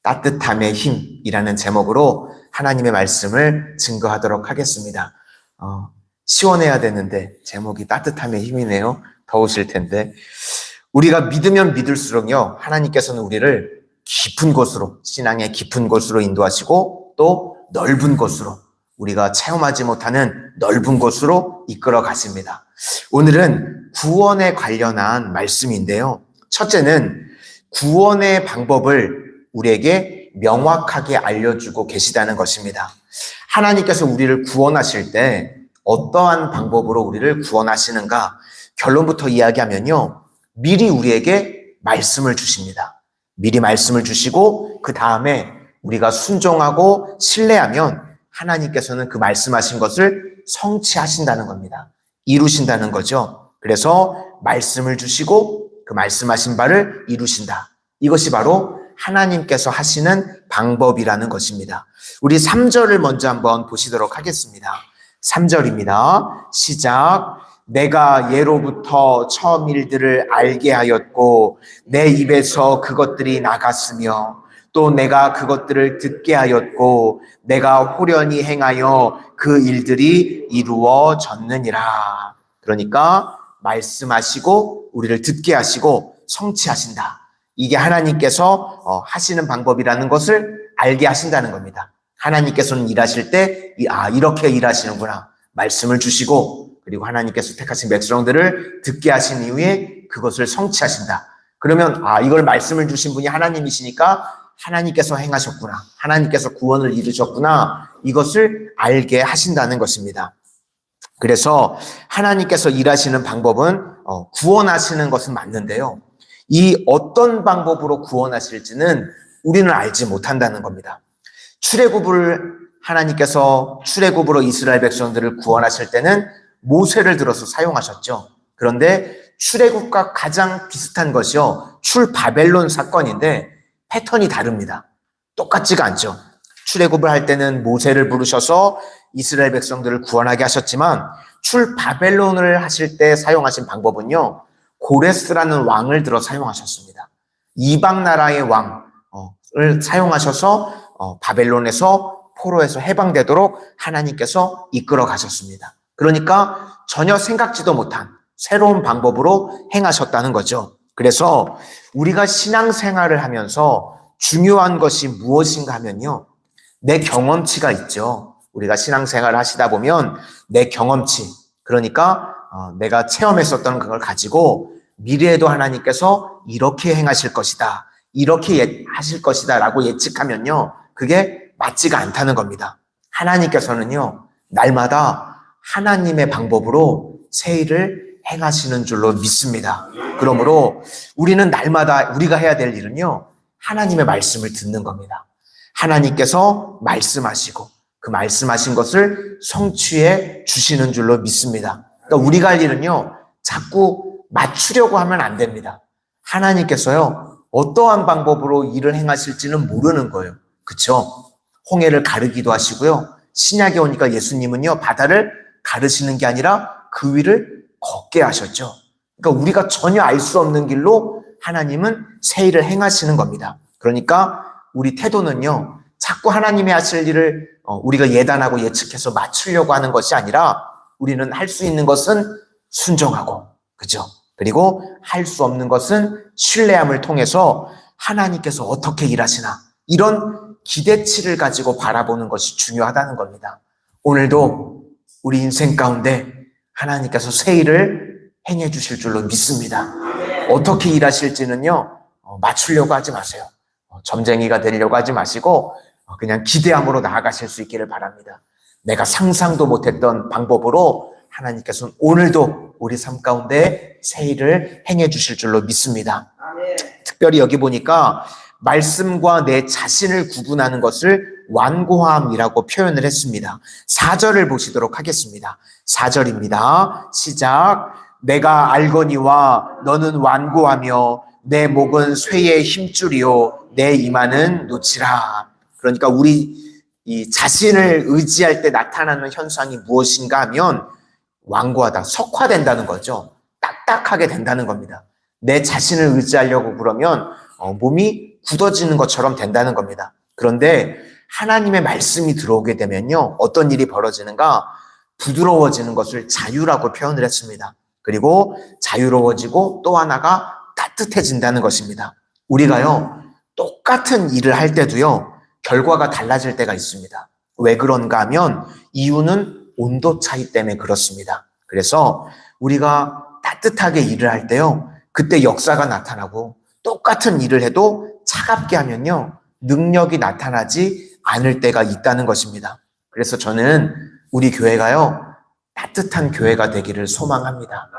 따뜻함의 힘이라는 제목으로 하나님의 말씀을 증거하도록 하겠습니다. 시원해야 되는데 제목이 따뜻함의 힘이네요. 더우실 텐데. 우리가 믿으면 믿을수록요, 하나님께서는 우리를 깊은 곳으로, 신앙의 깊은 곳으로 인도하시고 또 넓은 곳으로, 우리가 체험하지 못하는 넓은 곳으로 이끌어 가십니다. 오늘은 구원에 관련한 말씀인데요. 첫째는 구원의 방법을 우리에게 명확하게 알려주고 계시다는 것입니다. 하나님께서 우리를 구원하실 때 어떠한 방법으로 우리를 구원하시는가? 결론부터 이야기하면요, 미리 우리에게 말씀을 주십니다. 미리 말씀을 주시고 그 다음에 우리가 순종하고 신뢰하면 하나님께서는 그 말씀하신 것을 성취하신다는 겁니다. 이루신다는 거죠. 그래서 말씀을 주시고 그 말씀하신 바를 이루신다. 이것이 바로 하나님께서 하시는 방법이라는 것입니다. 우리 3절을 먼저 한번 보시도록 하겠습니다. 3절입니다. 시작. 내가 예로부터 처음 일들을 알게 하였고 내 입에서 그것들이 나갔으며 또 내가 그것들을 듣게 하였고 내가 호련히 행하여 그 일들이 이루어졌느니라. 그러니까 말씀하시고 우리를 듣게 하시고 성취하신다. 이게 하나님께서 하시는 방법이라는 것을 알게 하신다는 겁니다. 하나님께서는 일하실 때 이렇게 일하시는구나. 말씀을 주시고 그리고 하나님께서 택하신 백성들을 듣게 하신 이후에 그것을 성취하신다. 그러면 이걸 말씀을 주신 분이 하나님이시니까 하나님께서 행하셨구나. 하나님께서 구원을 이루셨구나. 이것을 알게 하신다는 것입니다. 그래서 하나님께서 일하시는 방법은 구원하시는 것은 맞는데요. 이 어떤 방법으로 구원하실지는 우리는 알지 못한다는 겁니다. 하나님께서 출애굽으로 이스라엘 백성들을 구원하실 때는 모세를 들어서 사용하셨죠. 그런데 출애굽과 가장 비슷한 것이요, 출바벨론 사건인데 패턴이 다릅니다. 똑같지가 않죠. 출애굽을 할 때는 모세를 부르셔서 이스라엘 백성들을 구원하게 하셨지만 출바벨론을 하실 때 사용하신 방법은요, 고레스라는 왕을 들어 사용하셨습니다. 이방 나라의 왕을 사용하셔서 바벨론에서 포로에서 해방되도록 하나님께서 이끌어 가셨습니다. 그러니까 전혀 생각지도 못한 새로운 방법으로 행하셨다는 거죠. 그래서 우리가 신앙생활을 하면서 중요한 것이 무엇인가 하면요, 내 경험치가 있죠. 우리가 신앙생활을 하시다 보면 내 경험치, 그러니까 내가 체험했었던 그걸 가지고 미래에도 하나님께서 이렇게 행하실 것이다, 이렇게 하실 것이다 라고 예측하면요, 그게 맞지가 않다는 겁니다. 하나님께서는요, 날마다 하나님의 방법으로 새 일을 행하시는 줄로 믿습니다. 그러므로 우리는 날마다 우리가 해야 될 일은요, 하나님의 말씀을 듣는 겁니다. 하나님께서 말씀하시고 그 말씀하신 것을 성취해 주시는 줄로 믿습니다. 그러니까 우리가 할 일은요, 자꾸 맞추려고 하면 안 됩니다. 하나님께서요, 어떠한 방법으로 일을 행하실지는 모르는 거예요. 그렇죠? 홍해를 가르기도 하시고요. 신약에 오니까 예수님은요, 바다를 가르시는 게 아니라 그 위를 걷게 하셨죠. 그러니까 우리가 전혀 알 수 없는 길로 하나님은 새 일을 행하시는 겁니다. 그러니까 우리 태도는요, 자꾸 하나님이 하실 일을 우리가 예단하고 예측해서 맞추려고 하는 것이 아니라 우리는 할 수 있는 것은 순종하고, 그죠? 그리고 할 수 없는 것은 신뢰함을 통해서 하나님께서 어떻게 일하시나, 이런 기대치를 가지고 바라보는 것이 중요하다는 겁니다. 오늘도 우리 인생 가운데 하나님께서 새 일을 행해 주실 줄로 믿습니다. 어떻게 일하실지는요, 맞추려고 하지 마세요. 점쟁이가 되려고 하지 마시고 그냥 기대함으로 나아가실 수 있기를 바랍니다. 내가 상상도 못했던 방법으로 하나님께서는 오늘도 우리 삶 가운데 새 일을 행해 주실 줄로 믿습니다. 특별히 여기 보니까 말씀과 내 자신을 구분하는 것을 완고함이라고 표현을 했습니다. 4절을 보시도록 하겠습니다. 4절입니다. 시작. 내가 알거니와 너는 완고하며 내 목은 쇠의 힘줄이요 내 이마는 노치라. 그러니까 우리 이 자신을 의지할 때 나타나는 현상이 무엇인가 하면 완고하다, 석화된다는 거죠. 딱딱하게 된다는 겁니다. 내 자신을 의지하려고 그러면 몸이 굳어지는 것처럼 된다는 겁니다. 그런데 하나님의 말씀이 들어오게 되면요, 어떤 일이 벌어지는가? 부드러워지는 것을 자유라고 표현을 했습니다. 그리고 자유로워지고 또 하나가 따뜻해진다는 것입니다. 우리가요, 똑같은 일을 할 때도요, 결과가 달라질 때가 있습니다. 왜 그런가 하면 이유는 온도 차이 때문에 그렇습니다. 그래서 우리가 따뜻하게 일을 할 때요, 그때 역사가 나타나고 똑같은 일을 해도 차갑게 하면요, 능력이 나타나지 않을 때가 있다는 것입니다. 그래서 저는 우리 교회가요, 따뜻한 교회가 되기를 소망합니다.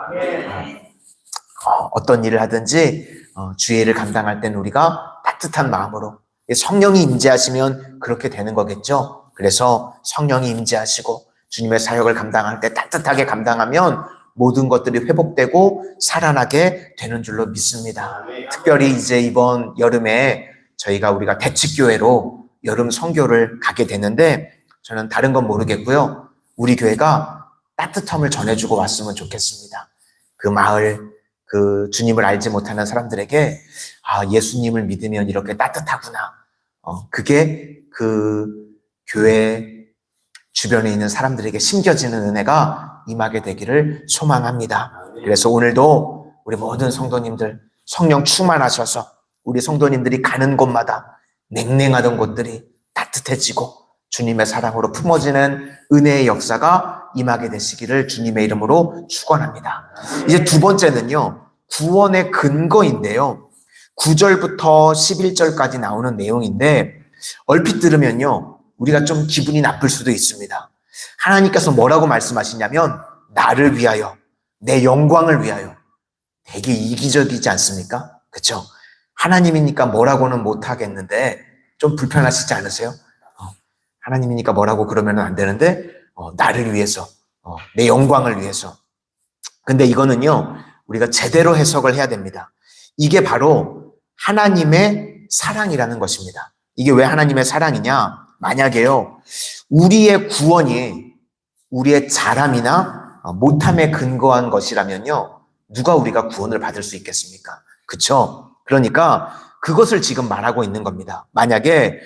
어떤 일을 하든지 주의 일을 감당할 때는 우리가 따뜻한 마음으로, 성령이 임재하시면 그렇게 되는 거겠죠. 그래서 성령이 임재하시고 주님의 사역을 감당할 때 따뜻하게 감당하면 모든 것들이 회복되고 살아나게 되는 줄로 믿습니다. 특별히 이제 이번 여름에 우리가 대치교회로 여름 선교를 가게 되는데, 저는 다른 건 모르겠고요, 우리 교회가 따뜻함을 전해주고 왔으면 좋겠습니다. 그 마을, 그 주님을 알지 못하는 사람들에게 예수님을 믿으면 이렇게 따뜻하구나, 그게 그 교회 주변에 있는 사람들에게 심겨지는 은혜가 임하게 되기를 소망합니다. 그래서 오늘도 우리 모든 성도님들 성령 충만하셔서 우리 성도님들이 가는 곳마다 냉랭하던 곳들이 따뜻해지고 주님의 사랑으로 품어지는 은혜의 역사가 임하게 되시기를 주님의 이름으로 축원합니다. 이제 두 번째는요, 구원의 근거인데요, 9절부터 11절까지 나오는 내용인데, 얼핏 들으면요, 우리가 좀 기분이 나쁠 수도 있습니다. 하나님께서 뭐라고 말씀하시냐면, 나를 위하여, 내 영광을 위하여. 되게 이기적이지 않습니까? 그렇죠? 하나님이니까 뭐라고는 못하겠는데 좀 불편하시지 않으세요? 하나님이니까 뭐라고 그러면 안 되는데 나를 위해서, 내 영광을 위해서. 근데 이거는요, 우리가 제대로 해석을 해야 됩니다. 이게 바로 하나님의 사랑이라는 것입니다. 이게 왜 하나님의 사랑이냐? 만약에요, 우리의 구원이 우리의 잘함이나 못함에 근거한 것이라면요, 누가 우리가 구원을 받을 수 있겠습니까? 그쵸? 그러니까 그것을 지금 말하고 있는 겁니다. 만약에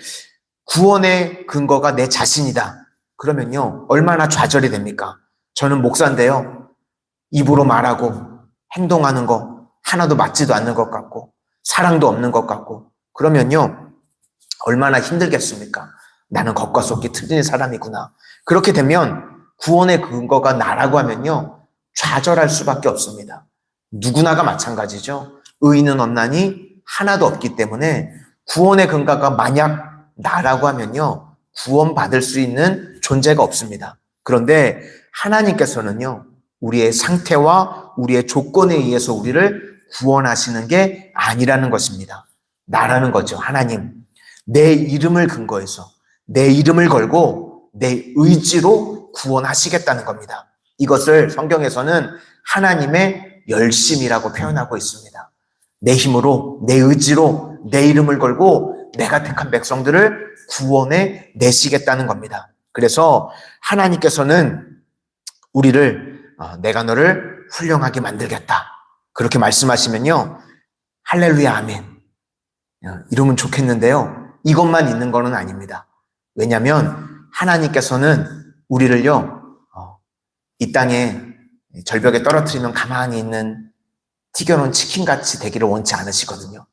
구원의 근거가 내 자신이다, 그러면요, 얼마나 좌절이 됩니까? 저는 목사인데요, 입으로 말하고 행동하는 거 하나도 맞지도 않는 것 같고 사랑도 없는 것 같고, 그러면요, 얼마나 힘들겠습니까? 나는 겉과 속이 틀린 사람이구나. 그렇게 되면 구원의 근거가 나라고 하면요, 좌절할 수밖에 없습니다. 누구나가 마찬가지죠. 의인은 없나니 하나도 없기 때문에 구원의 근거가 만약 나라고 하면요, 구원받을 수 있는 존재가 없습니다. 그런데 하나님께서는요, 우리의 상태와 우리의 조건에 의해서 우리를 구원하시는 게 아니라는 것입니다. 나라는 거죠. 하나님, 내 이름을 근거해서 내 이름을 걸고 내 의지로 구원하시겠다는 겁니다. 이것을 성경에서는 하나님의 열심이라고 표현하고 있습니다. 내 힘으로, 내 의지로, 내 이름을 걸고 내가 택한 백성들을 구원해 내시겠다는 겁니다. 그래서 하나님께서는 우리를 내가 너를 훌륭하게 만들겠다, 그렇게 말씀하시면요, 할렐루야 아멘 이러면 좋겠는데요, 이것만 있는 거는 아닙니다. 왜냐하면 하나님께서는 우리를요, 이 땅에 절벽에 떨어뜨리면 가만히 있는 튀겨놓은 치킨같이 되기를 원치 않으시거든요.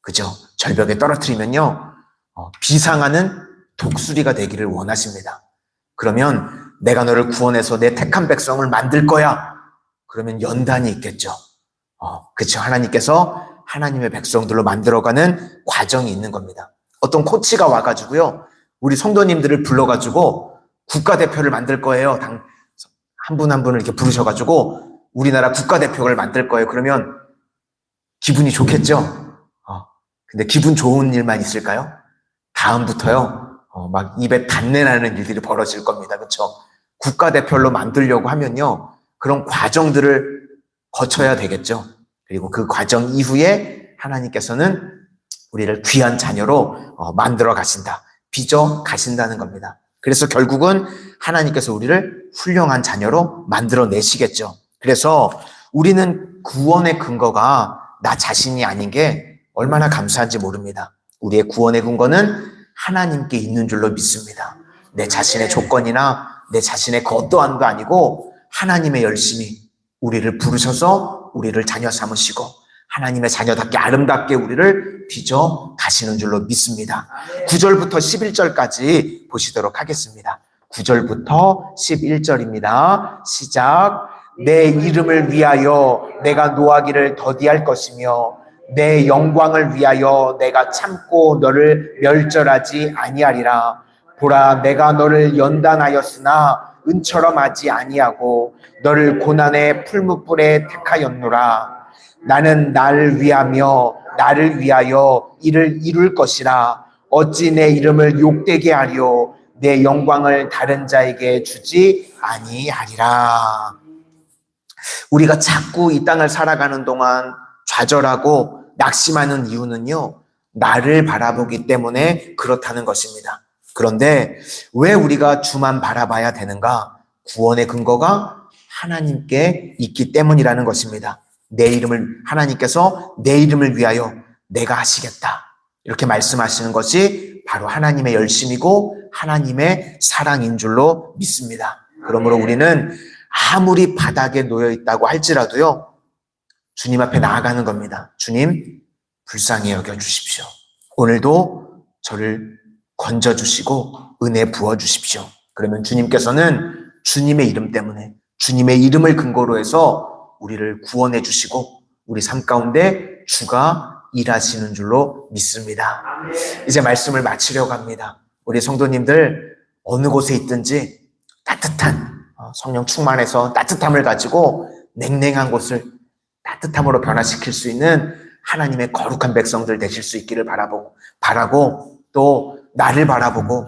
그죠? 절벽에 떨어뜨리면요, 비상하는 독수리가 되기를 원하십니다. 그러면 내가 너를 구원해서 내 택한 백성을 만들 거야, 그러면 연단이 있겠죠. 그렇죠. 하나님께서 하나님의 백성들로 만들어가는 과정이 있는 겁니다. 어떤 코치가 와가지고요, 우리 성도님들을 불러가지고 국가대표를 만들 거예요. 한 분 한 분을 이렇게 부르셔가지고 우리나라 국가대표를 만들 거예요. 그러면 기분이 좋겠죠? 근데 기분 좋은 일만 있을까요? 다음부터요, 막 입에 단내 나는 일들이 벌어질 겁니다. 그렇죠? 국가대표로 만들려고 하면요, 그런 과정들을 거쳐야 되겠죠. 그리고 그 과정 이후에 하나님께서는 우리를 귀한 자녀로 만들어 가신다, 빚어 가신다는 겁니다. 그래서 결국은 하나님께서 우리를 훌륭한 자녀로 만들어 내시겠죠. 그래서 우리는 구원의 근거가 나 자신이 아닌 게 얼마나 감사한지 모릅니다. 우리의 구원의 근거는 하나님께 있는 줄로 믿습니다. 내 자신의 조건이나 내 자신의 그 어떠함도 아니고 하나님의 열심히 우리를 부르셔서 우리를 자녀 삼으시고 하나님의 자녀답게 아름답게 우리를 빚어 가시는 줄로 믿습니다. 9절부터 11절까지 보시도록 하겠습니다. 9절부터 11절입니다. 시작. 내 이름을 위하여 내가 노하기를 더디할 것이며 내 영광을 위하여 내가 참고 너를 멸절하지 아니하리라. 보라, 내가 너를 연단하였으나 은처럼 하지 아니하고 너를 고난의 풀무불에 택하였노라. 나는 나를 위하여 이를 이룰 것이라. 어찌 내 이름을 욕되게 하려 내 영광을 다른 자에게 주지 아니하리라. 우리가 자꾸 이 땅을 살아가는 동안 좌절하고 낙심하는 이유는요, 나를 바라보기 때문에 그렇다는 것입니다. 그런데 왜 우리가 주만 바라봐야 되는가? 구원의 근거가 하나님께 있기 때문이라는 것입니다. 하나님께서 내 이름을 위하여 내가 하시겠다, 이렇게 말씀하시는 것이 바로 하나님의 열심이고 하나님의 사랑인 줄로 믿습니다. 그러므로 우리는 아무리 바닥에 놓여 있다고 할지라도요, 주님 앞에 나아가는 겁니다. 주님, 불쌍히 여겨주십시오. 오늘도 저를 건져주시고 은혜 부어주십시오. 그러면 주님께서는 주님의 이름 때문에, 주님의 이름을 근거로 해서 우리를 구원해 주시고 우리 삶 가운데 주가 일하시는 줄로 믿습니다. 이제 말씀을 마치려고 합니다. 우리 성도님들 어느 곳에 있든지 따뜻한 성령 충만해서 따뜻함을 가지고 냉랭한 곳을 따뜻함으로 변화시킬 수 있는 하나님의 거룩한 백성들 되실 수 있기를 바라고 또 나를 바라보고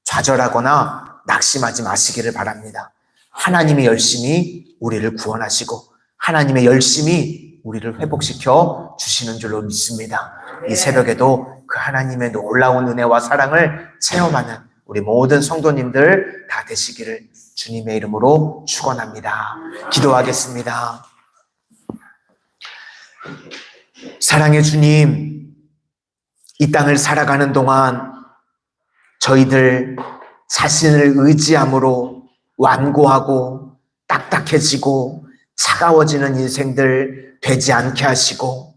좌절하거나 낙심하지 마시기를 바랍니다. 하나님의 열심히 우리를 구원하시고 하나님의 열심히 우리를 회복시켜 주시는 줄로 믿습니다. 이 새벽에도 그 하나님의 놀라운 은혜와 사랑을 체험하는 우리 모든 성도님들 다 되시기를 주님의 이름으로 축원합니다. 기도하겠습니다. 사랑의 주님, 이 땅을 살아가는 동안 저희들 자신을 의지함으로 완고하고 딱딱해지고 차가워지는 인생들 되지 않게 하시고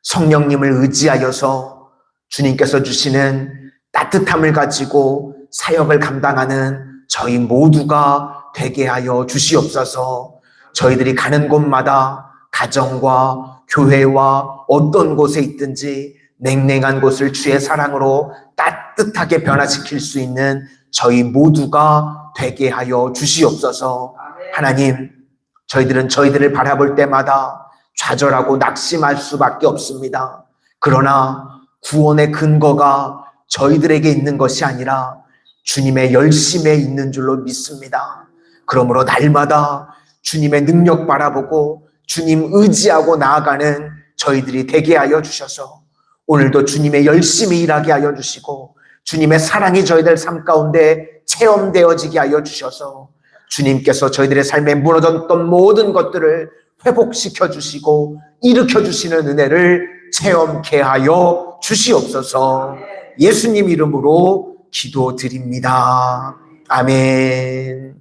성령님을 의지하여서 주님께서 주시는 따뜻함을 가지고 사역을 감당하는 저희 모두가 되게 하여 주시옵소서. 저희들이 가는 곳마다 가정과 교회와 어떤 곳에 있든지 냉랭한 곳을 주의 사랑으로 따뜻하게 변화시킬 수 있는 저희 모두가 되게 하여 주시옵소서. 하나님, 저희들은 저희들을 바라볼 때마다 좌절하고 낙심할 수밖에 없습니다. 그러나 구원의 근거가 저희들에게 있는 것이 아니라 주님의 열심에 있는 줄로 믿습니다. 그러므로 날마다 주님의 능력 바라보고 주님 의지하고 나아가는 저희들이 되게 하여 주셔서 오늘도 주님의 열심히 일하게 하여 주시고 주님의 사랑이 저희들 삶 가운데 체험되어지게 하여 주셔서 주님께서 저희들의 삶에 무너졌던 모든 것들을 회복시켜 주시고 일으켜 주시는 은혜를 체험케 하여 주시옵소서. 예수님 이름으로 기도드립니다. 아멘.